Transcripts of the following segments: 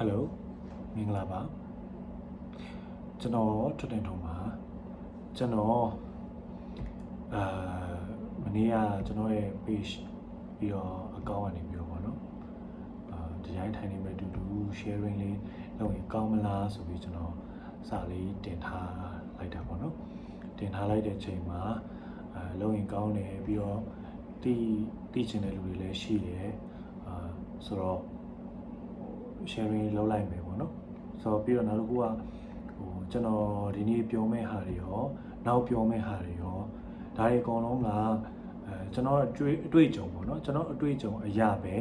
Hello မင်္ဂလာပါကျွန်တော်ထွတ်တင်ထုံးပါကျွန်တော်မနေ့ကကျွန်တော်ရဲ့ page ပြီးတော့ account ကနေပြီးတော့ပေါ့နော်ဒီတိုင်းထိုင်နေမဲ့တူတူ sharing လေးလုပ်ရင်ကောင်းမလားဆိုပြီးကျွန်တော်စာလေးတင်ထားလိုက်တာပေါ့နော်တင်ထားလိုက်တဲ့ချိန်မှာလုပ်ရင်ကောင်းတယ်ပြီးတော့တီးချင်တဲ့လူတွေလည်းရှိတယ်ဆိုတော့sharing လုပ်လိုက်မယ်ပေါ့နော်ဆိုတော့ပြီးတော့နောက်တစ်ခုကကျွန်တော်ဒီနေ့ပြောမယ့်ဟာတွေရောနောက်ပြောမယ့်ဟာတွေရောဒါတွေအကုန်လုံးကကျွန်တော်အတွေ့အကြုံပေါ့နော်ကျွန်တော်အတွေ့အကြုံအရာပဲ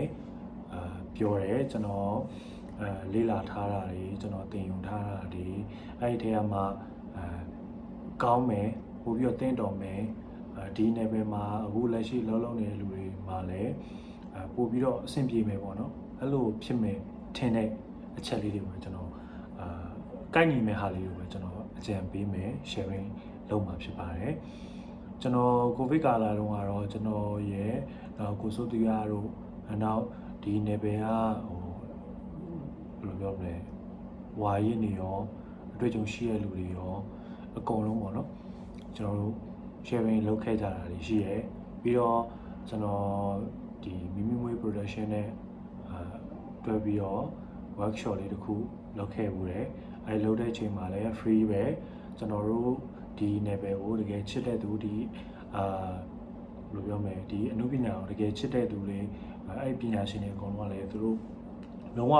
ပြောတယ်ကျွန်တော်လေ့လာထားတာတွေကျွန်တော်သင်ယူထားတာတွေအဲ့ဒီထဲမှာကောင်းမယ်ပို့ပြီးတော့သင်တော်မယ်ဒီနယ်ပယ်မှာအခုလက်ရှိလုံးလုံးနေတဲ့လူတွေမှာလည်းပို့ပြီးတော့အဆင်ပြေမယ်ပေါ့နော်အဲ့လိုဖြစ်မယ်ထင်တဲ့အချက်လေးတွေကိုကျွန်တော်ကိုက်ညီမဲ့ဟာလေးတွေကိုပဲကျွန်တော်အကြံပေးမယ် sharing လုပ်မှာဖြစ်ပါတယ်ကျွန်တော်ကိုဗစ်ကာလတုန်းကတော့ကျွန်တော်ရဲ့ကိုစိုးသူရတို့နောက်ဒီနယ်ပယ်ကဘယ်လိုပြောမလဲဝါရည်နေရောအတွေ့အကြုံရှိတဲ့လူတွေရောအကုန်လုံးပေါ့နော်ကျွန်တော်တို့ sharing လုပ်ခဲ့ကြတာတွေရှိရယ်ပြီးတော့ကျွန်တော်ဒီမိမိမွေး production နဲ့တွဲပြီးတော့ workshop လေးတစ်ခုလုပ်ခဲ့မှုတယ်အဲလုပ်တဲ့အချိန်မှာလည်း free ပဲကျွန်တော်တို့ဒီ level ကိုတကယ်ချစ်တဲ့သူဒီဘယ်လိုပြောမလဲဒီအမှုပညာကိုတကယ်ချစ်တဲ့သူတွေအဲ့ပညာရှင်တွေအကုန်လုံးကလည်းသူတို့လုံးဝ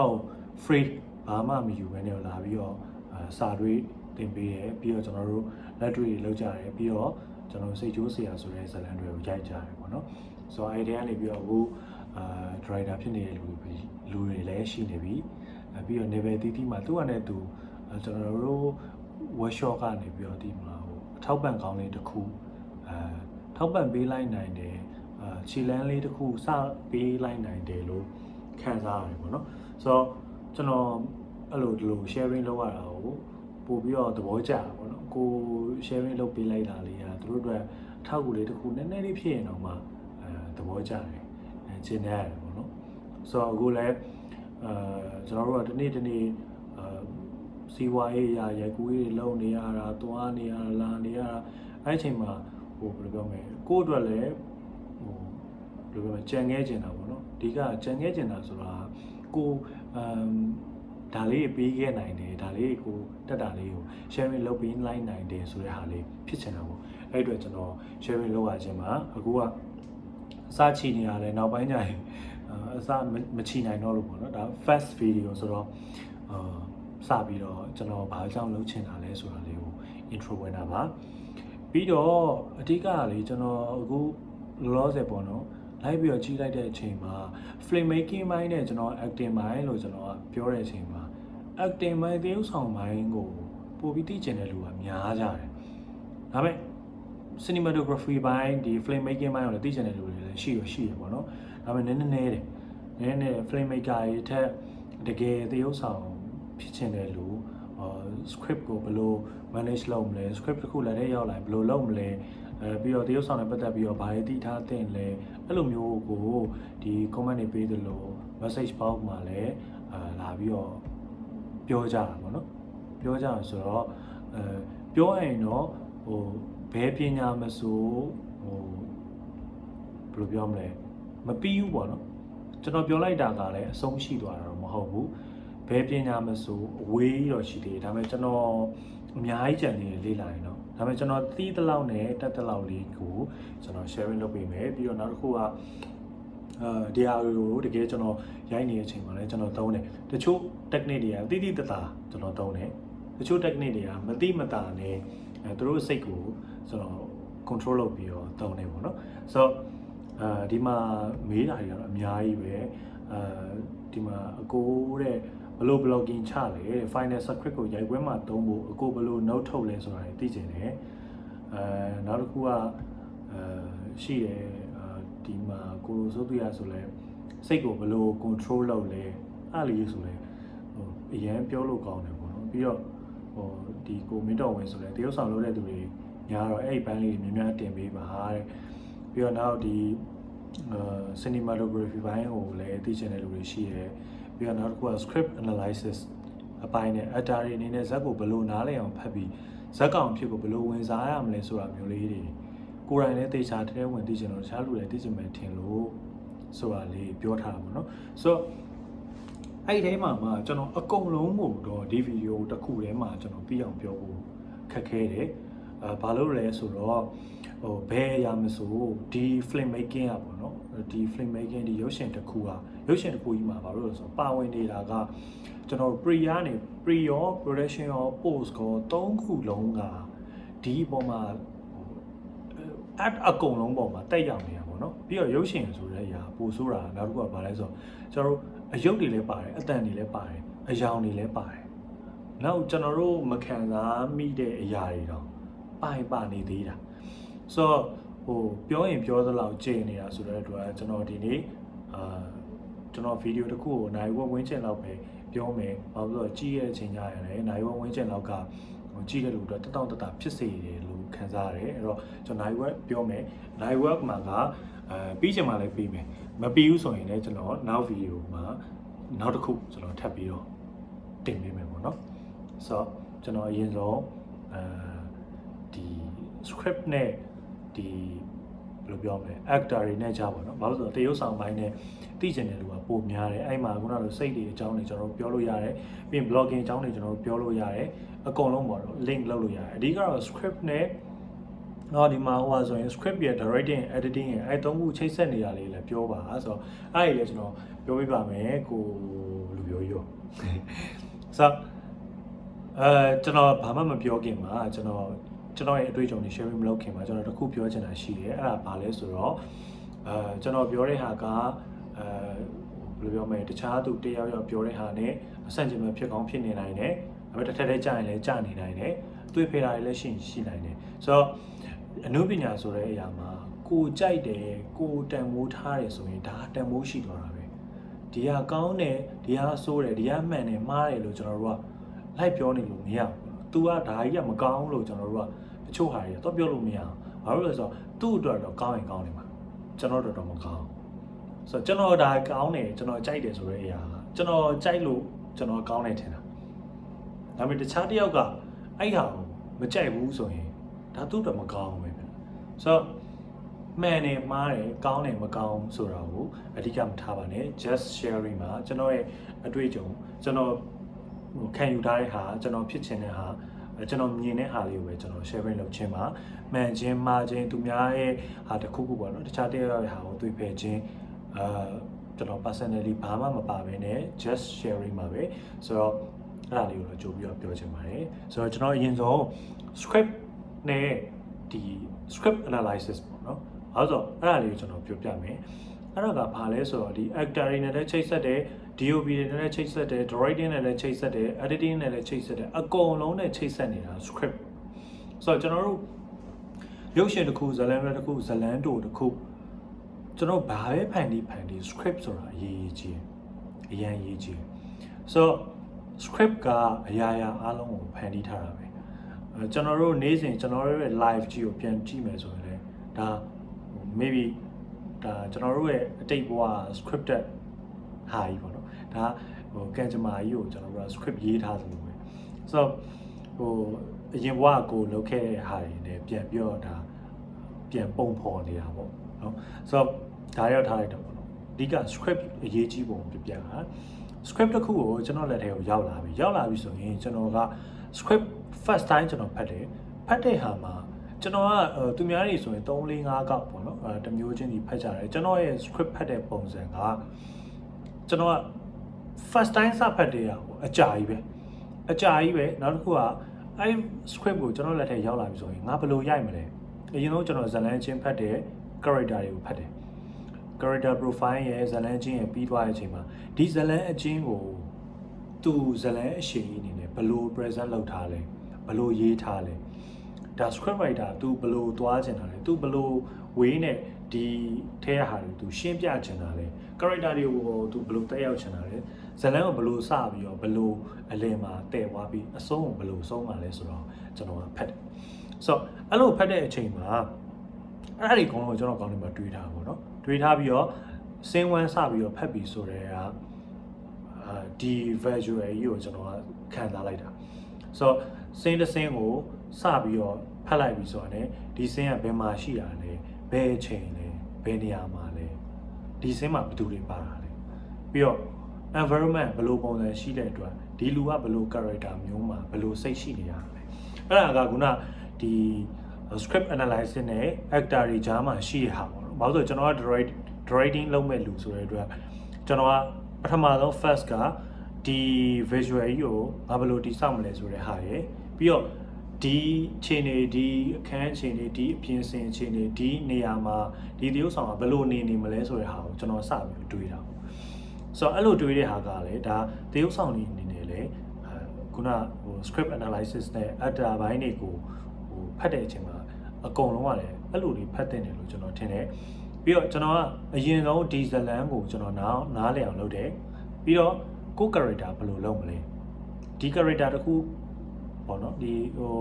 free ဘာမှမယူဘဲနဲ့လာပြီးတော့စာတွေတင်ပေးတယ်ပြီးတော့ကျွန်တော်တို့လက်တွေလောက်ကြတယ်ပြီးတော့ကျွန်တော်စိတ်ကြိုးစရာဆိုတဲ့ဇာတ်လမ်းတွေကိုရိုက်ကြတယ်ပေါ့နော်ဆိုတော့အဲ့ဒီကနေပြီးတော့အခုdriver ဖြစ်နေတဲ့လူတွေလည်းရှိနေပြီပြီးတော့ level တီးတီးမှာသူ့အနေနဲ့သူကျွန်တော်တို့ workshop ကနေပြီးတော့ဒီမှာအထောက်ပံ့ကောင်းလေးတစ်ခုထောက်ပံ့ပေးလိုက်နိုင်တယ်ခြေလမ်းလေးတစ်ခုစပေးလိုက်နိုင်တယ်လို့ခံစားရတယ်ပေါ့နော်ဆိုတော့ကျွန်တော်အဲ့လိုဒီလို sharing လုပ်ရတာကိုပို့ပြီးတော့သဘောကျတာပေါ့နော်ကို sharing လုပ်ပေးလိုက်တာလေးကသူတို့အတွက်ထောက်ကူလေးတစ်ခုနည်းနည်းလေးဖြစ်ရင်တော့မှသဘောကျတယ်ကျင်းနေရတယ်ပေါ့နော်ဆိုတော့အခုလည်းကျွန်တော်တို့ကဒီနေ့စီဝါရေးရိုက်ကူးရေးလုပ်နေရတာသွားနေရတာလာနေရတာအဲ့အချိန်မှာဘယ်လိုပြောမလဲကိုယ့်အတွက်လည်းဘယ်လိုပြောမလဲကြံခဲ့ကျင်တာပေါ့နော်ဒီကကြံခဲ့ကျင်တာဆိုတာကိုဒါလေးပေးခဲ့နိုင်တယ်ဒါလေးကိုတက်တာလေးကို sharing လုပ်ပေးလိုက်နိုင်တယ်ဆိုတဲ့ဟာလေးဖြစ်ချင်တာပေါ့အဲ့အတွက်ကျွန်တော် sharing လုပ်ရခြင်းမှာအခုကအစချီနေရတယ်နောက်ပိုင်းကျရင်အစမချီနိုင်တော့လို့ပေါ့နော်ဒါ first video ဆိုတော့စပြီးတော့ကျွန်တော်ဘာကြောင့်လုပ်ချင်တာလဲဆိုတာလေးကို intro ဝင်တာပါပြီးတော့အဓိကလေကျွန်တော်အခုလောလောဆယ်ပေါ့နော်လိုက်ပြီးတော့ကြီးလိုက်တဲ့အချိန်မှာ film making ဘိုင်းနဲ့ကျွန်တော် acting ဘိုင်းလို့ကျွန်တော်ကပြောတဲ့အချိန်မှာ acting ဘိုင်းသရုပ်ဆောင်ဘိုင်းကိုပို့ပြီးသိချင်တဲ့လူကများကြတယ်ဒါပေမဲ့ cinematography ဘိုင်းဒီ film making ဘိုင်းကိုလည်းသိချင်တဲ့လူတွေလည်းရှိရပေါ့နော်ဒါပေမဲ့နည်းနည်း film maker တွေထက်တကယ်သရုပ်ဆောင်ဖြစ်ချင်တဲ့လူ script ကိုဘယ်လို manage လုပ်မလဲ script တစ်ခုလည်းတဲ့ရောက်လာဘယ်လိုလုပ်မလဲပြီးတော့တရုပ်ဆောင်နဲ့ပတ်သက်ပြီးတော့ဘာတွေသိထားသင့်လဲအဲ့လိုမျိုးကိုဒီ comment တွေပေးသလို message box မှာလည်းလာပြီးတော့ပြောကြတာပေါ့နော်ပြောကြဆိုတော့ပြောရင်တော့ဘယ်ပညာမဆိုဘယ်လိုပြောမလဲမပြီးဘူးပေါ့နော်ကျွန်တော်ပြောလိုက်တာကလည်းအဆုံးရှိသွားတာတော့မဟုတ်ဘူးဘယ်ပညာမဆိုအဝေးတော့ရှိသေးတယ်ဒါပေမဲ့ကျွန်တော်အများကြီးကြံနေလေ့လာရင်တော့ဒါပေမဲ့ကျွန်တော်သီးတလောက်နဲ့တက်တလောက်လေးကိုကျွန်တော် sharing လုပ်ပေးမယ်ပြီးတော့နောက်တစ်ခုကဒီဟာကိုတကယ်ကျွန်တော်ရိုက်နေတဲ့အချိန်မှာလည်းကျွန်တော်သုံးတယ်တချို့ technique တွေကတိတိတသားကျွန်တော်သုံးတယ်တချို့ technique တွေကမတိမတာနဲ့သူတို့စိတ်ကိုကျွန်တော် control လုပ်ပြီးတော့သုံးတယ်ပေါ့နော်ဆိုတော့ဒီမှာမေးတာတွေကတော့အများကြီးပဲဒီမှာအကိုတဲ့ဘယ်လို blogging ချလဲ final script ကိုရိုက်ခွဲမှာသုံးဖို့အကိုဘယ်လို note ထုတ်လဲဆိုတာသိချင်တယ်နောက်တစ်ခုကရှိတယ်ဒီမှာကိုလိုစိုးပြရဆိုလဲစိတ်ကိုဘယ်လို control လုပ်လဲအဲ့လိုဆိုလဲအရင်ပြောလို့ကောင်းတယ်ပေါ့နော်ပြီးတော့ဒီကိုမင်းတော်ဝင်ဆိုလဲတရုတ်ဆောင်လုပ်တဲ့သူတွေညာတော့အဲ့ဒီဘန်းလေးတွေများများတင်ပေးပါတဲ့ပြီးတော့နောက်ဒီcinematography ဘိုင်းကိုလည်းသိချင်တဲ့လူတွေရှိတယ် ပြီးတော့နောက်တစ်ခုက script analysis အပိုင်းနဲ့ actor တွေအနေနဲ့ဇက်ကိုဘယ်လိုနားလည်အောင်ဖတ်ပြီးဇက်ကောင်ဖြစ်ကိုဘယ်လိုဝင်စားရမလဲဆိုတာမျိုးလေးတွေကိုယ်တိုင်လည်းသေချာတဲဝင်သိချင်လို့တခြားလူတွေသိချင်မယ်ထင်လို့ဆိုတာလေးပြောထားတာပေါ့နော်ဆိုတော့အဲ့ဒီထဲမှာကျွန်တော်အကုန်လုံးကိုတော့ဒီဗီဒီယိုတစ်ခုထဲမှာကျွန်တော်ပြီးအောင်ပြောဖို့ခက်ခဲတယ်ဘာလို့လဲဆိုတော့ဘယ်အရာမဆိုဒီ film making อ่ะပေါ့နော်ဒီ film making ဒီရုပ်ရှင်တစ်ခုကြီးမှာဘာလို့လဲဆိုတော့ပါဝင်နေတာကကျွန်တော် pre ကနေ pre ရော production ရော post ရော3ခုလုံးကဒီပုံမှာအကုန်လုံးပုံမှာတက်ရောက်နေတာပေါ့နော်ပြီးတော့ရုပ်ရှင်ဆိုတဲ့အရာပို့ဆိုတာနောက်တစ်ခုကဘာလဲဆိုတော့ကျွန်တော်တို့အယုတ်တွေလည်းပါတယ်အတန်တွေလည်းပါတယ်အယောင်တွေလည်းပါတယ်နောက်ကျွန်တော်တို့မခံစားမိတဲ့အရာတွေတော့ပါနေသေးတာဆိုတော့ပြောရင်ပြောသလောက်ကြည်နေတာဆိုတဲ့အတွက်ကျွန်တော်ဒီနေ့ကျွန်တော်ဗီဒီယိုတစ်ခုကိုနိုင်ဝက်ဝင်းကျင်လောက်ပဲပြောမယ်ဘာလို့လဲဆိုတော့ကြည့်ရတဲ့အချိန်ကြရတယ်နိုင်ဝက်ဝင်းကျင်လောက်ကကြည့်တဲ့လူတို့တောင့်တဖြစ်စေတယ်လို့ခံစားရတယ်အဲ့တော့ကျွန်တော်နိုင်ဝက်ပြောမယ်နိုင်ဝက်မှာကပြီးချင်မှလည်းပြီးမယ်မပြီးဘူးဆိုရင်လည်းကျွန်တော်နောက်ဗီဒီယိုမှာနောက်တစ်ခုကျွန်တော်ထပ်ပြီးတော့တင်ပေးမယ်ပေါ့နော်ဆိုတော့ကျွန်တော်အရင်ဆုံးဒီ script နဲ့ဒီဘယ်လိုပြောမလဲ actor တွေနဲ့ကြားပါတော့ဘာလို့ဆိုတော့တရုပ်ဆောင်ပိုင်းနဲ့သိကျင်တဲ့လူကပိုများတယ်အဲ့မှာခုနကလိုစိတ်တွေအကြောင်းတွေကျွန်တော်ပြောလို့ရတယ်ပြီးရင် blogging အကြောင်းတွေကျွန်တော်ပြောလို့ရတယ်အကုန်လုံးပေါ့တော့ link လုပ်လို့ရတယ်အဓိကတော့ script နဲ့ဒီမှာဆိုရင် script ရဲ့ directing editing ရဲ့အဲ့သုံးခုချိတ်ဆက်နေတာလေးလည်းပြောပါဆိုတော့အဲ့ဒီလည်းကျွန်တော်ပြောပြပါမယ်ကိုလူပြောရောဆိုတော့ကျွန်တော်ဘာမှမပြောခင်မှာကျွန်တော်ရဲ့အတွေ့အကြုံတွေ sharing မလုပ်ခင်မှာကျွန်တော်တခုပြောချင်တာရှိတယ်အဲ့ဒါဘာလဲဆိုတော့ကျွန်တော်ပြောတဲ့ဟာကဘယ်လိုပြောမလဲတခြားသူတယောက်ပြောတဲ့ဟာနဲ့အဆန့်ကျင်ဘက်ဖြစ်ကောင်းဖြစ်နေနိုင်တယ်ဒါပေမဲ့တစ်ထက်တည်းကြာရင်လည်းကြာနေနိုင်တယ်တွေ့ဖေးတာတွေလည်းရှိနိုင်တယ်ဆိုတော့အနုပညာဆိုတဲ့အရာမှာကိုကြိုက်တယ်ကိုတန်မိုးထားတယ်ဆိုရင်ဒါတန်မိုးရှိသွားတာပဲဒီဟာကောင်းတယ်ဒီဟာဆိုးတယ်ဒီဟာမှန်တယ်မှားတယ်လို့ကျွန်တော်တို့ကလိုက်ပြောနေလို့မရဘူး။ तू ကဒါကြီးကမကောင်းလို့ကျွန်တော်တို့ကတချို့ဟာတွေတော့ပြောလို့မရအောင်။ဘာလို့လဲဆိုတော့သူ့အတွက်တော့ကောင်းရင်ကောင်းနေမှာ။ကျွန်တော်တို့တော့မကောင်း။ဆိုတော့ကျွန်တော်ဒါကောင်းတယ်ကျွန်တော်ကြိုက်တယ်ဆိုတဲ့အရာကကျွန်တော်ကြိုက်လို့ကျွန်တော်ကောင်းတယ်ထင်တာ။ဒါပေမဲ့တခြားတစ်ယောက်ကအဲ့ဟာကိုမကြိုက်ဘူးဆိုရင်ဒါသူ့အတွက်မကောင်းဘူးပဲ။ဆိုတော့မှန်တယ်မှားတယ်ကောင်းတယ်မကောင်းဆိုတာကိုအဓိကမထားပါနဲ့ just sharing မှာကျွန်တော်ရဲ့အတွေ့အကြုံကျွန်တော်ခံယူထားတဲ့ဟာကျွန်တော်ဖြစ်ချင်တဲ့ဟာကျွန်တော်မြင်တဲ့ဟာလေးကိုပဲကျွန်တော် sharing လုပ်ခြင်းပါမှန်ခြင်းမှားခြင်းသူများရဲ့ဟာတစ်ခုခုပေါ့နော်တခြားတရားရဲ့ဟာကိုတွေ့ဖယ်ခြင်းကျွန်တော် personally ဘာမှမပါဘဲနဲ့ just sharing ပါပဲဆိုတော့အဲ့ဒါလေးကိုတော့ကြိုပြီးတော့ပြောချင်ပါတယ်ဆိုတော့ကျွန်တော်အရင်ဆုံး script နဲ့ဒီ script analysis ပေါ့နော်အဲ့တော့အဲ့ဒါလေးကိုကျွန်တော်ပြောပြမယ်အဲ့ဒါကဘာလဲဆိုတော့ဒီ actor တွေနဲ့လည်းချိတ်ဆက်တယ် DOP တွေနဲ့လည်းချိတ်ဆက်တယ် directing နဲ့လည်းချိတ်ဆက်တယ် editing နဲ့လည်းချိတ်ဆက်တယ်အကုန်လုံးနဲ့ချိတ်ဆက်နေတာ script ဆိုတော့ကျွန်တော်တို့ရုပ်ရှင်တစ်ခုဇာတ်လမ်းတစ်ခုဇာတ်လမ်းတိုတစ်ခုကျွန်တော်ဘာပဲဖန်တီး script ဆိုတာအရေးကြီးအရန်ရေးကြီးဆိုတော့ script ကအရာရာအားလုံးကိုဖန်တီးထားတာပဲကျွန်တော်တို့နေ့စဉ်ကျွန်တော်တို့ရဲ့ live ကြီးကိုပြန်ကြည့်မယ်ဆိုရင်လည်းဒါ maybe ဒါကျွန်တော်တို့ရဲ့အတိတ်ဘဝ scripted ဟာကြီးပေါ့နော်ဒါကံကြမ္မာကြီးကိုကျွန်တော်တို့က script ရေးထားသလိုပဲဆိုတော့အရင်ဘဝကိုလုပ်ခဲ့တဲ့ဟာတွေနဲ့ပြန်ပြီးတော့ဒါပြန်ပုံဖော်နေတာပေါ့နော်ဆိုတော့ဒါရောက်ထားလိုက်တော့ပေါ့နော်အဓိက script အရေးကြီးပုံပြတာ script တစ်ခုကိုကျွန်တော်လက်ထဲကိုရောက်လာပြီဆိုရင်ကျွန်တော်က script first time ကျွန်တော်ဖတ်တဲ့ဟာမှာကျွန်တော်ကသူများတွေဆိုရင်3 4 5កောက်ပေါ့နော်တမျိုးချင်းဒီဖတ်ကြတယ်ကျွန်တော်ရဲ့ script ဖတ်တဲ့ပုံစံကကျွန်တော်က first time စဖတ်တဲ့ဟာကိုအကြာကြီးပဲနောက်တစ်ခုကအဲ့ script ကိုကျွန်တော်လက်ထဲရောက်လာပြီဆိုရင်ငါဘယ်လိုရိုက်မလဲအရင်ဆုံးကျွန်တော်ဇာတ်လမ်းချင်းဖတ်တဲ့ character တွေကိုဖတ်တယ် character profile ရဲ့ဇာတ်လမ်းချင်းရဲ့ပြီးသွားတဲ့အချိန်မှာဒီဇာတ်လမ်းအချင်းကိုသူဇာတ်လမ်းအရှိန်အနေနဲ့ဘယ်လို present လုပ်ထားလဲဘယ်လိုရေးထားလဲဒါ script writer သူဘယ်လိုသွားချင်တာလဲသူဘယ်လိုဝေးနဲ့ဒီထဲရဟာတွေသူရှင်းပြချင်တာလဲ character တွေကိုသူဘယ်လိုတက်ရောက်ချင်တာလဲဇာတ်လမ်းကိုဘယ်လိုစပြီးတော့ဘယ်လိုအလယ်မှာတည်သွားပြီးအဆုံးကိုဘယ်လိုဆုံးမှာလဲဆိုတော့ကျွန်တော်ကဖတ်တယ်ဆိုတော့အဲ့လိုဖတ်တဲ့အချိန်မှာအဲ့ဒါတွေအကုန်လုံးကျွန်တော်ကောင်းနေမှာတွေးထားပါတော့တွေးထားပြီးတော့စင်းဝမ်းစပြီးတော့ဖတ်ပြီးဆိုတဲ့ ဒီ visual ကြီးကိုကျွန်တော်ကခံစားလိုက်တာဆိုတော့စင်းတစ်စင်းကိုစပြီးတော့ဖတ်လိုက်ပြီဆိုတော့ねဒီစင်းကဘယ်မှာရှိတာလဲဘယ်အချိန်လဲဘယ်နေရာမှာလဲဒီစင်းမှာဘယ်သူတွေပါတာလဲပြီးတော့ environment ဘယ်လိုပုံစံရှိတဲ့အတွက်ဒီလူကဘယ်လို character မျိုးမှာဘယ်လိုစိတ်ရှိနေရလဲအဲ့ဒါကခုနဒီ script analysis နဲ့ actor တွေကြားမှာရှိရဟာပေါ့နော်ဘာလို့ဆိုကျွန်တော်က directing လုပ်မဲ့လူဆိုတဲ့အတွက်ကျွန်တော်ကပထမဆုံး first ကဒီ visual ကြီးကိုငါဘယ်လိုတည်ဆောက်မလဲဆိုတဲ့ဟာရယ်ပြီးတော့ဒီအခြေအနေဒီအခန်းအခြေအနေဒီအပြင်ဆင်အခြေအနေဒီနေရာမှာဒီတရုပ်ဆောင်ကဘယ်လိုနေမလဲဆိုတဲ့ဟာကိုကျွန်တော်စပြီးတွေးတာပေါ့ဆိုတော့အဲ့လိုတွေးတဲ့ဟာကလည်းဒါတရုပ်ဆောင်နေနေလေခုနဟို script analysis နဲ့ actor ဘိုင်းတွေကိုဟိုဖတ်တဲ့အချိန်မှာအကုန်လုံးကလည်းအဲ့လိုတွေဖတ်တဲ့တယ်လို့ကျွန်တော်ထင်တယ်ပြီးတော့ကျွန်တော်ကအရင်ဆုံးဒီဇလန်ကိုကျွန်တော်နားလည်အောင်လုပ်တယ်ပြီးတော့ကို character ဘယ်လိုလုပ်မလဲဒီ character တခုပေါ့နော်ဒီဟို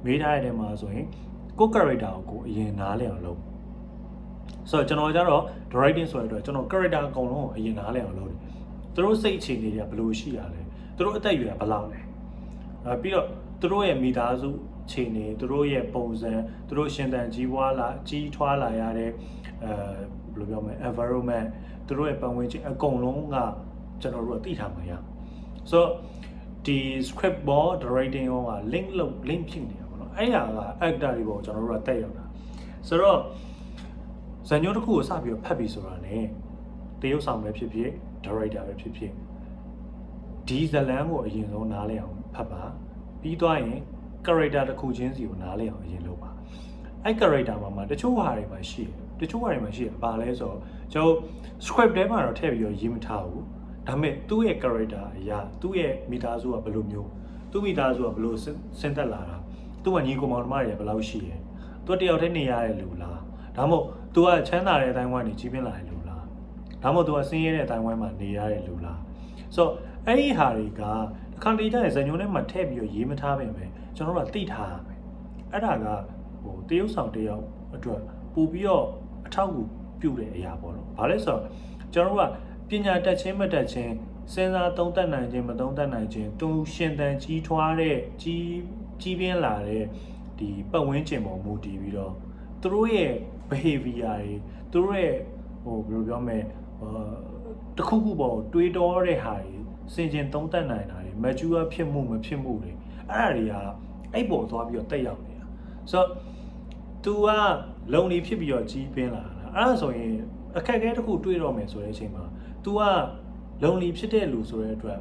မေးထားတဲ့နေရာမှာဆိုရင်ကို character ကိုအရင်နားလည်အောင်လုပ်ဆိုတော့ကျွန်တော်ကျတော့ directing ဆိုတဲ့အတွက်ကျွန်တော် character အကုန်လုံးကိုအရင်နားလည်အောင်လုပ်တယ်သူတို့စိတ်အခြေအနေတွေကဘယ်လိုရှိရလဲသူတို့အသက်အရွယ်ကဘယ်လောက်လဲပြီးတော့သူတို့ရဲ့မိသားစုခြေနေသူတို့ရဲ့ပုံစံသူတို့ရှင်သန်ကြီးထွားလာရတဲ့ဘယ်လိုပြောမလဲ environment သူတို့ရဲ့ပတ်ဝန်းကျင်အကုန်လုံးကကျွန်တော်တို့ကသိထားမှာရဆိုတော့ဒီ script board directing ရောက link ဖြစ်နေတာပေါ့နော်အဲ့ဟာက actor တွေပေါ့ကျွန်တော်တို့ကတက်ရောက်တာဆိုတော့ဇာညိုတစ်ခုကိုစပြီးတော့ဖတ်ပြီးဆိုတာ ਨੇ တရုပ်ဆောင်ပဲဖြစ်ဖြစ် director ပဲဖြစ်ဖြစ်ဒီဇလန်ကိုအရင်ဆုံးနားလည်အောင်ဖတ်ပါပြီးသွားရင် character တစ်ခုချင်းစီကိုနားလည်အောင်အရင်လုပ်ပါအဲ့ character မှာတချို့ဟာတွေမှာရှိတယ်တချို့ဟာတွေမှာရှိတယ်ဘာလဲဆိုတော့ကျွန်တော် script ထဲမှာတော့ထည့်ပြီးတော့ရေးမထားဘူးဒါပေမဲ့သူ့ရဲ့ character အရာသူ့ရဲ့မိသားစုကဘယ်လိုမျိုးသူ့မိသားစုကဘယ်လိုဆင်းသက်လာတာသူ့ကညီကောင်မောင်နှမတွေဘယ်လောက်ရှိတယ်သူတယောက်တည်းနေရတဲ့လူလားဒါမှမဟုတ်သူကချမ်းသာတဲ့အတိုင်းဝိုင်းနေကြီးပြင်းလာတဲ့လူလားဒါမှမဟုတ်သူကဆင်းရဲတဲ့အတိုင်းဝိုင်းမှာနေရတဲ့လူလားဆိုတော့အဲ့ဒီဟာတွေကအခါတည်းကျရင်ဇာညုံထဲမှာထည့်ပြီးတော့ရေးမထားပြင်ပဲကျွန်တော်တို့ကသိထားရမယ်အဲ့ဒါကဟိုတရုပ်ဆောင်တယောက်အတွက်ပို့ပြီးတော့အထောက်အကူပြုတဲ့အရာပေါ့နော်ဘာလဲဆိုတော့ကျွန်တော်တို့ကပညာတတ်ခြင်းမတတ်ခြင်းစဉ်းစားသုံးသပ်နိုင်ခြင်းမသုံးသပ်နိုင်ခြင်းသူရှင်သန်ကြီးထွားတဲ့ကြီးပြင်းလာတဲ့ဒီပတ်ဝန်းကျင်ပေါ်မူတည်ပြီးတော့သူတို့ရဲ့ behavior တွေသူတို့ရဲ့ဟိုဘယ်လိုပြောမလဲတခုခုပေါ်တွေးတောတဲ့ဟာတွေစင်ကျင်သုံးသပ်နိုင်တာတွေ mature ဖြစ်မှုမဖြစ်မှုတွေအဲ့ဒါတွေကအဲ့ပေါ်သွားပြီးတော့တက်ရောက်နေတာဆိုတော့ तू ကလုံနေဖြစ်ပြီးတော့ကြီးပင်းလာတာအဲ့ဒါဆိုရင်အခက်အခဲတစ်ခုတွေးတော့မယ်ဆိုတဲ့အချိန်မှာ तू ကလုံလီဖြစ်တဲ့လူဆိုတဲ့အတွက်